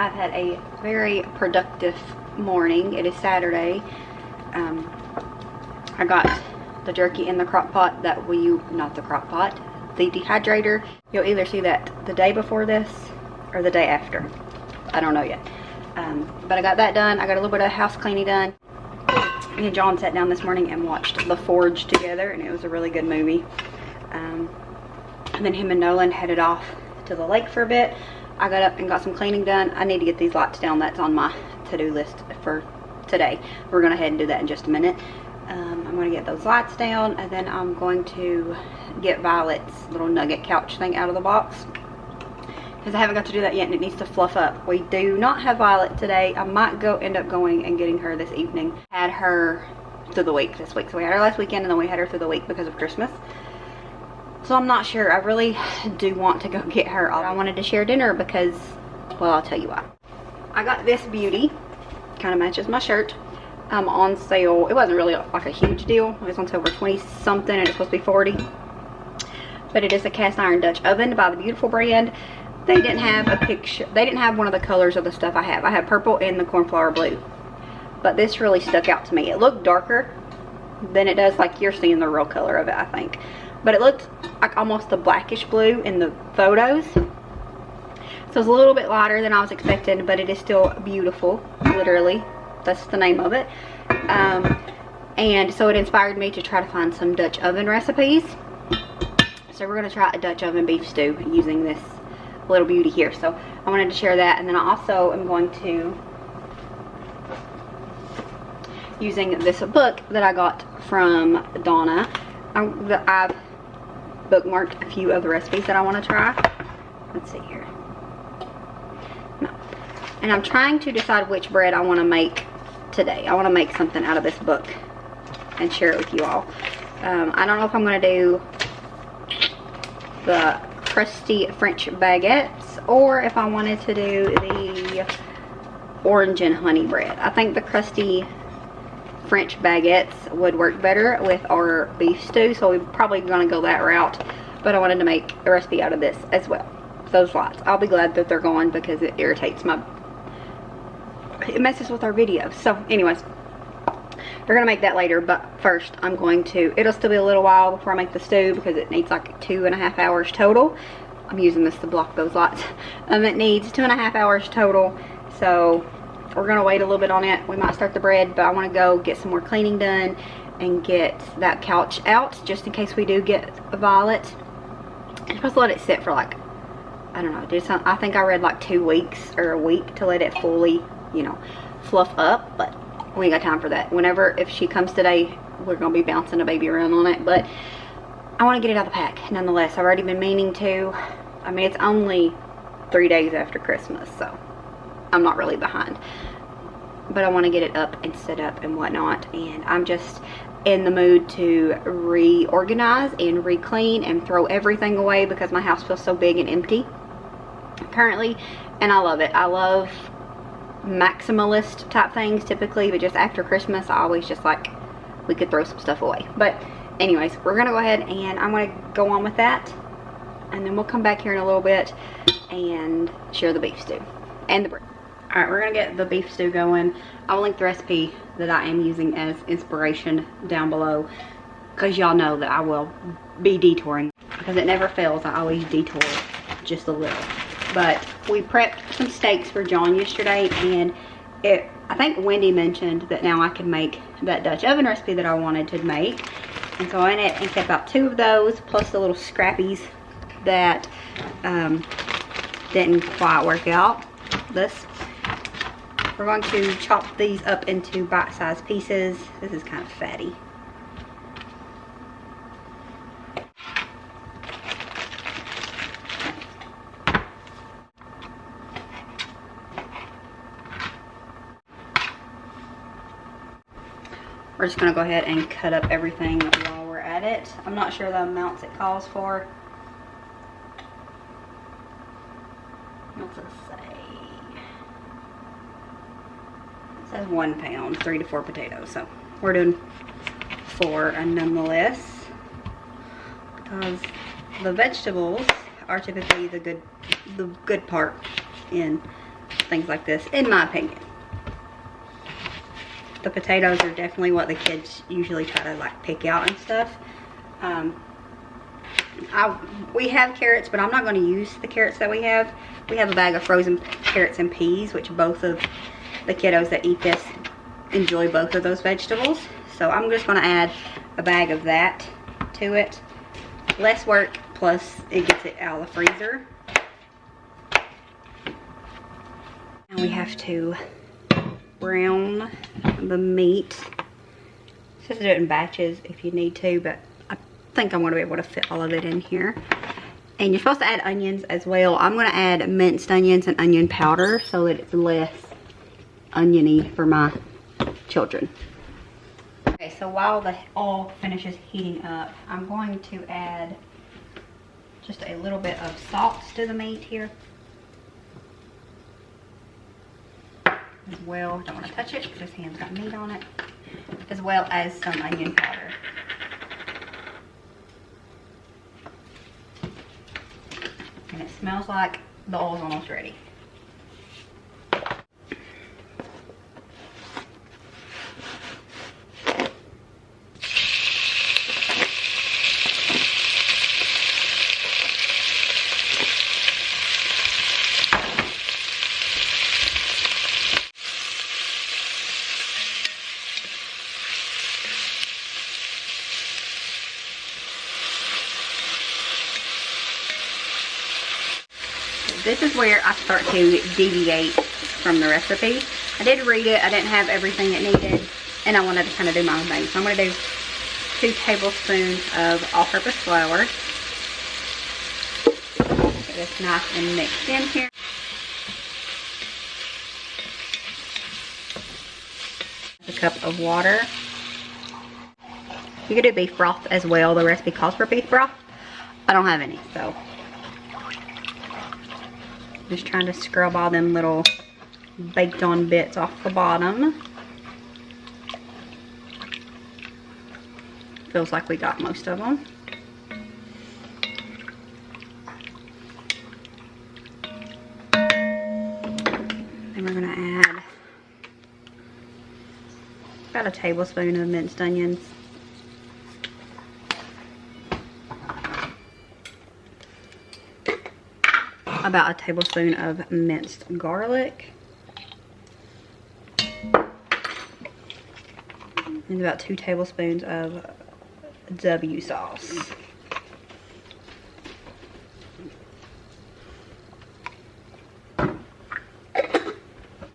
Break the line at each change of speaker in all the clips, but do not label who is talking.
I've had a very productive morning. It is Saturday. I got the jerky in the crock pot the dehydrator. You'll either see that the day before this or the day after. I don't know yet. But I got that done. I got a little bit of house cleaning done. Me and John sat down this morning and watched The Forge together, and it was a really good movie. And then him and Nolan headed off to the lake for a bit. I got up and got some cleaning done. I need to get these lights down. That's on my to-do list for today. We're going to head and do that in just a minute. I'm going to get those lights down, and then I'm going to get Violet's little nugget couch thing out of the box, because I haven't got to do that yet and it needs to fluff up. We do not have Violet today. I might end up going and getting her this evening. Had her through the week this week. So we had her last weekend, and then we had her through the week because of Christmas. So I'm not sure. I really do want to go get her. I wanted to share dinner because, well, I'll tell you why. I got this beauty. Kind of matches my shirt. On sale. It wasn't really like a huge deal. It was on sale for 20 something and it's supposed to be 40. But it is a cast iron Dutch oven by the Beautiful brand. They didn't have a picture. They didn't have one of the colors of the stuff I have. I have purple and the cornflower blue. But this really stuck out to me. It looked darker than it does, like you're seeing the real color of it, I think. But it looked like almost a blackish blue in the photos. So it's a little bit lighter than I was expecting, but it is still beautiful, literally. That's the name of it. And so it inspired me to try to find some Dutch oven recipes. So we're going to try a Dutch oven beef stew using this little beauty here. So I wanted to share that, and then I also am going to using this book that I got from Donna. I've bookmarked a few of the recipes that I want to try. Let's see here. No. And I'm trying to decide which bread I want to make today. I want to make something out of this book and share it with you all. I don't know if I'm going to do the crusty French baguettes or if I wanted to do the orange and honey bread. I think the crusty French baguettes would work better with our beef stew, so we're probably going to go that route. But I wanted to make a recipe out of this as well. Those lights. I'll be glad that they're gone because it irritates it messes with our videos. So anyways, we're gonna make that later, but first I'm going to, it'll still be a little while before I make the stew because it needs like 2.5 hours total. I'm using this to block those lights. It needs 2.5 hours total, so we're gonna wait a little bit on it. We might start the bread, but I want to go get some more cleaning done and get that couch out just in case we do get Violet. I'm supposed to let it sit for like, I don't know, I think I read like 2 weeks or a week to let it fully, you know, fluff up, but we ain't got time for that. If she comes today, we're gonna be bouncing a baby around on it, but I want to get it out of the pack nonetheless. I've already been meaning to. I mean, it's only 3 days after Christmas, so I'm not really behind, but I want to get it up and set up and whatnot, and I'm just in the mood to reorganize and re-clean and throw everything away because my house feels so big and empty currently, and I love it. I love maximalist type things typically, but just after Christmas I always just like, we could throw some stuff away. But anyways, we're gonna go ahead and I'm gonna go on with that, and then we'll come back here in a little bit and share the beef stew and the bread. All right, we're gonna get the beef stew going. I'll link the recipe that I am using as inspiration down below, because y'all know that I will be detouring because it never fails. I always detour just a little. But we prepped some steaks for John yesterday, and I think Wendy mentioned that now I can make that Dutch oven recipe that I wanted to make. And so I went and kept out 2 of those, plus the little scrappies that didn't quite work out. We're going to chop these up into bite-sized pieces. This is kind of fatty. We're just going to go ahead and cut up everything while we're at it. I'm not sure the amounts it calls for. What's it say? It says 1 pound, 3 to 4 potatoes. So we're doing 4, and nonetheless, because the vegetables are typically the good part in things like this, in my opinion. The potatoes are definitely what the kids usually try to like pick out and stuff. We have carrots, but I'm not going to use the carrots that we have. We have a bag of frozen carrots and peas, which both of the kiddos that eat this enjoy both of those vegetables. So I'm just going to add a bag of that to it. Less work, plus it gets it out of the freezer. And we have to brown the meat. Just do it in batches if you need to, but I think I'm going to be able to fit all of it in here. And you're supposed to add onions as well. I'm going to add minced onions and onion powder so that it's less oniony for my children. Okay, so while the oil finishes heating up, I'm going to add just a little bit of salt to the meat here. As well, don't want to touch it because this hand's got meat on it. As well as some onion powder. And it smells like the oil's almost ready. This is where I start to deviate from the recipe. I did read it, I didn't have everything it needed, and I wanted to kind of do my own thing. So I'm going to do 2 tablespoons of all-purpose flour. Get this nice and mixed in here. A cup of water. You could do beef broth as well. The recipe calls for beef broth. I don't have any, so just trying to scrub all them little baked on bits off the bottom. Feels like we got most of them. Then we're gonna add about a tablespoon of minced onions. About a tablespoon of minced garlic. And about 2 tablespoons of W sauce.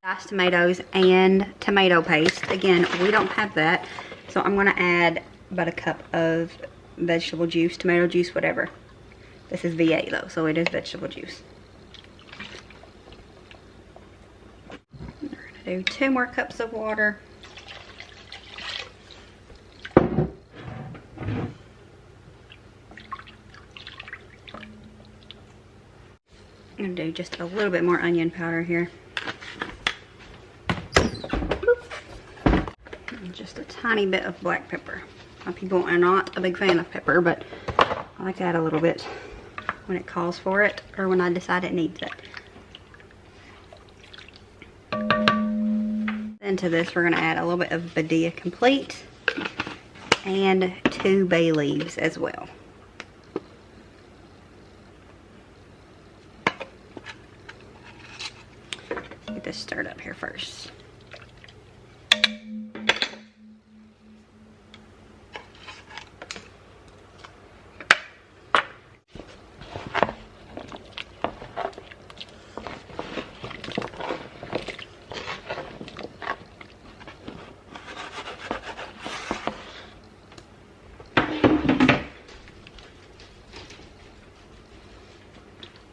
Diced tomatoes and tomato paste. Again, we don't have that. So I'm going to add about a cup of vegetable juice, tomato juice, whatever. This is V8 though, so it is vegetable juice. Do 2 more cups of water. I'm going to do just a little bit more onion powder here. And just a tiny bit of black pepper. Some people are not a big fan of pepper, but I like to add a little bit when it calls for it, or when I decide it needs it. Into this, we're going to add a little bit of Badia Complete and 2 bay leaves as well. Get this stirred up here first.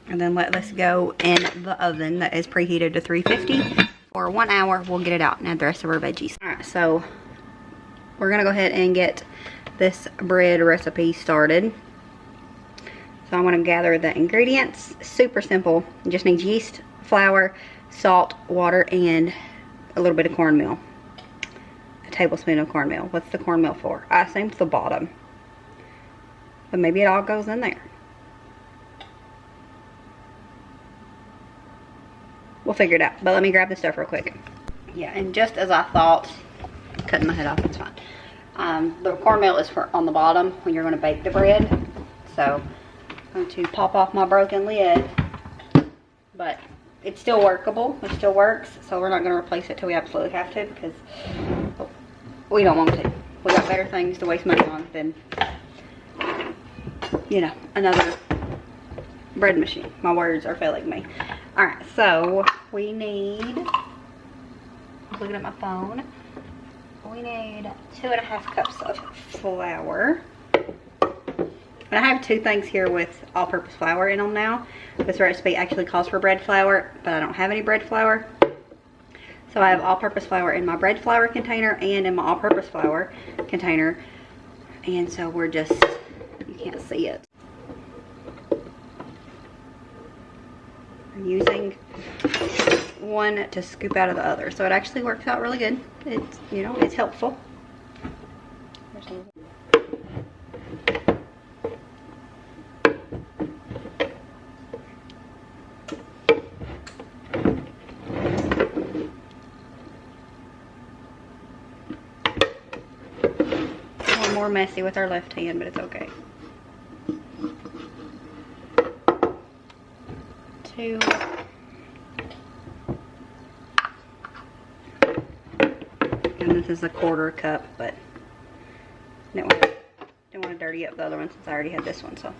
And then let this go in the oven that is preheated to 350 for 1 hour. We'll get it out and add the rest of our veggies. Alright, so we're going to go ahead and get this bread recipe started. So I'm going to gather the ingredients. Super simple. You just need yeast, flour, salt, water, and a little bit of cornmeal. A tablespoon of cornmeal. What's the cornmeal for? I assumed the bottom. But maybe it all goes in there. we'll figure it out. But let me grab this stuff real quick. Yeah, and just as I thought, cutting my head off, it's fine. The cornmeal is on the bottom when you're going to bake the bread. So I'm going to pop off my broken lid. But it's still workable. It still works. So we're not going to replace it till we absolutely have to, because we don't want to. We got better things to waste money on than, you know, another bread machine. My words are failing me. Alright, so we need, I'm looking at my phone. We need 2.5 cups of flour. And I have 2 things here with all-purpose flour in them now. This recipe actually calls for bread flour, but I don't have any bread flour. So I have all-purpose flour in my bread flour container and in my all-purpose flour container. And so we're just, you can't see it. I'm using one to scoop out of the other. So it actually works out really good. It's, you know, it's helpful. We're more messy with our left hand, but it's okay. 2. And this is a 1/4 cup, but didn't want to dirty up the other one since I already had this one, so.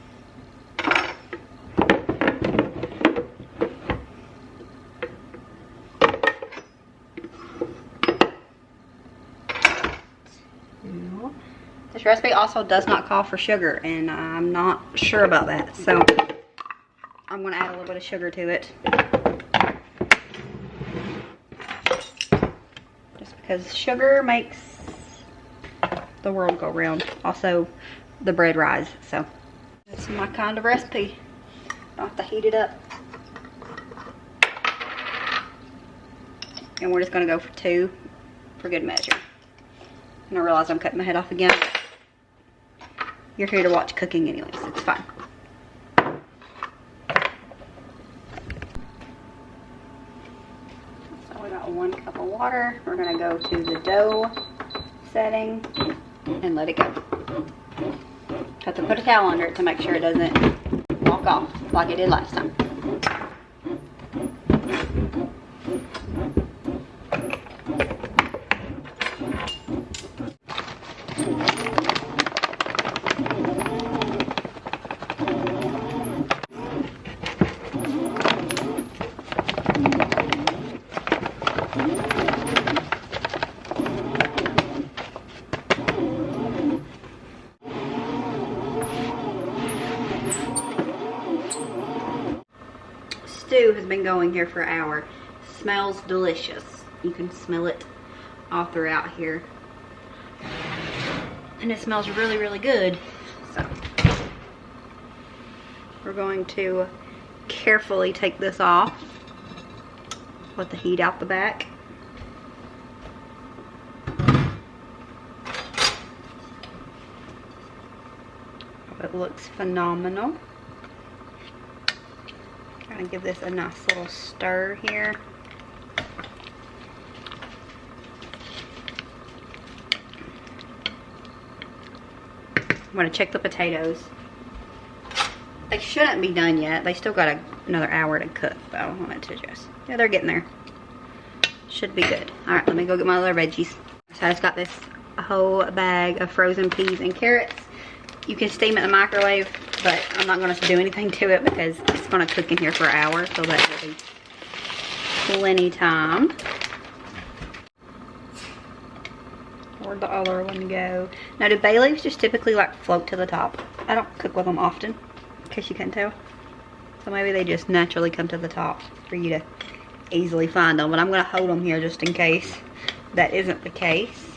This recipe also does not call for sugar, and I'm not sure about that, so I'm going to add a little bit of sugar to it. Just because sugar makes the world go round. Also, the bread rise, so that's my kind of recipe. Don't have to heat it up. And we're just going to go for 2 for good measure. And I realize I'm cutting my head off again. You're here to watch cooking anyways, it's fine. So we got 1 cup of water. We're gonna go to the dough setting and let it go. Have to put a towel under it to make sure it doesn't walk off like it did last time. Stew has been going here for an hour. Smells delicious. You can smell it all throughout here. And it smells really, really good. So we're going to carefully take this off. Let the heat out the back. It looks phenomenal. Gonna give this a nice little stir here. I'm gonna check the potatoes. They shouldn't be done yet. They still got another hour to cook, though. I wanted to just, yeah, they're getting there. Should be good. All right, let me go get my other veggies. So I just got this whole bag of frozen peas and carrots. You can steam it in the microwave, but I'm not going to do anything to it because it's going to cook in here for an hour, so that will be plenty time. Where'd the other one go? Now, do bay leaves just typically like float to the top? I don't cook with them often, in case you can't tell. So maybe they just naturally come to the top for you to easily find them, but I'm going to hold them here just in case that isn't the case.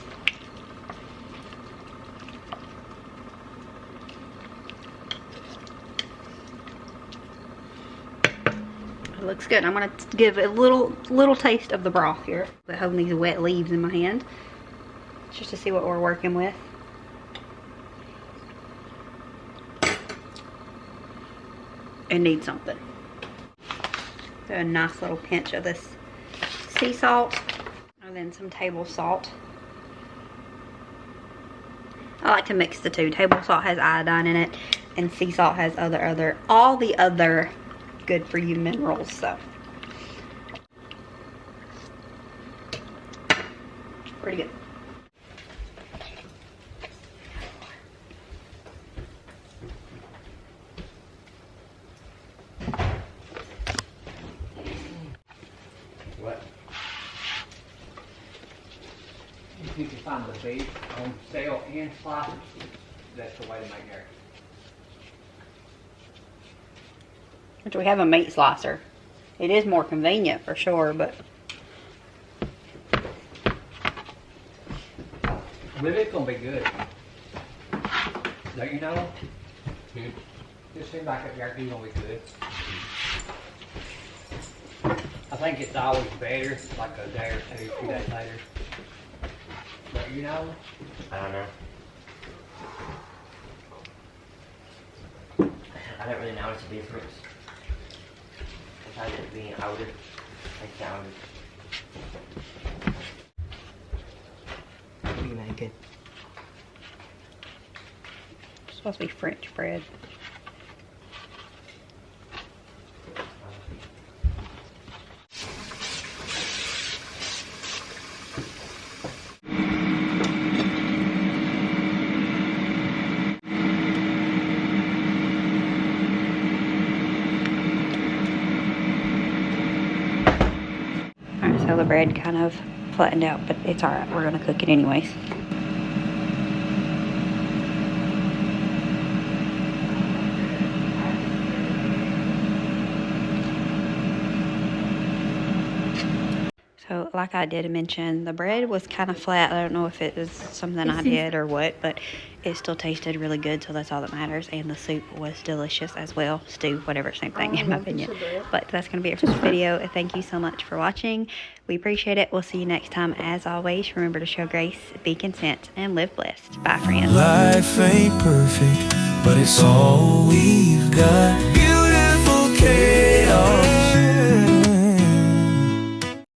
Looks good. I'm gonna give a little taste of the broth here. But holding these wet leaves in my hand, just to see what we're working with. It needs something. Do a nice little pinch of this sea salt, and then some table salt. I like to mix the two. Table salt has iodine in it, and sea salt has all the other good for you minerals. So pretty good.
What? If you can find the beef on sale and slices, that's the way to make it.
Which we have a meat slicer. It is more convenient for sure, but
But it's gonna be good. Don't you know? It seems like it's gonna be good. I think it's always better, like a day or two, 2 days later. But you know?
I don't know. I don't really notice a difference. Besides it being outed, like downed.
pretty good. It's supposed to be French bread. So the bread kind of flattened out, but it's alright. We're going to cook it anyways. So like I did mention, the bread was kind of flat. I don't know if it was something I did or what, but it still tasted really good, so that's all that matters. And the soup was delicious as well. Stew, whatever, same thing in my opinion. But that's going to be it for this video. Thank you so much for watching. We appreciate it. We'll see you next time. As always, remember to show grace, be content, and live blessed. Bye, friends.
Life ain't perfect, but it's all we've got. Beautiful chaos.